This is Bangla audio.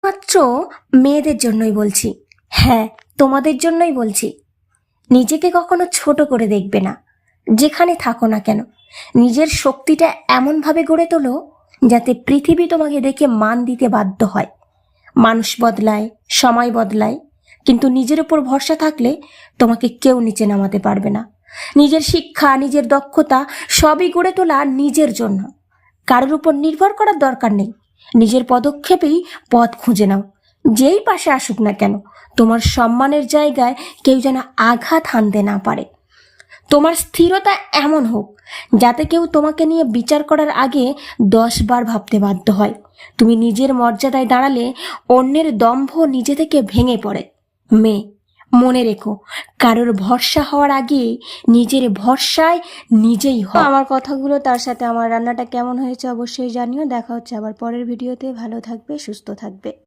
মাত্র মেয়েদের জন্যই বলছি, হ্যাঁ তোমাদের জন্যই বলছি। নিজেকে কখনো ছোট করে দেখবে না। যেখানে থাকো না কেন নিজের শক্তিটা এমনভাবে গড়ে তোলো যাতে পৃথিবী তোমাকে দেখে মান দিতে বাধ্য হয়। মানুষ বদলায়, সময় বদলায়, কিন্তু নিজের উপর ভরসা থাকলে তোমাকে কেউ নিচে নামাতে পারবে না। নিজের শিক্ষা, নিজের দক্ষতা সবই গড়ে তোলা নিজের জন্য। কারোর উপর নির্ভর করার দরকার নেই। নিজের পদক্ষেপেই পথ খুঁজে নাও। যেই পাশে আসুক না কেন তোমার সম্মানের জায়গায় কেউ যেন আঘাত হানতে না পারে। তোমার স্থিরতা এমন হোক যাতে কেউ তোমাকে নিয়ে বিচার করার আগে 10 বার ভাবতে বাধ্য হয়। তুমি নিজের মর্যাদায় দাঁড়ালে অন্যের দম্ভ নিজে থেকে ভেঙে পড়ে। মেয়ে, মনে রেখো, কারোর ভরসা হওয়ার আগে নিজের ভরসায় নিজেই হও। আমার কথাগুলো তার সাথে আমার রান্নাটা কেমন হয়েছে অবশ্যই জানিও। দেখা হচ্ছে আবার পরের ভিডিওতে। ভালো থাকবে, সুস্থ থাকবে।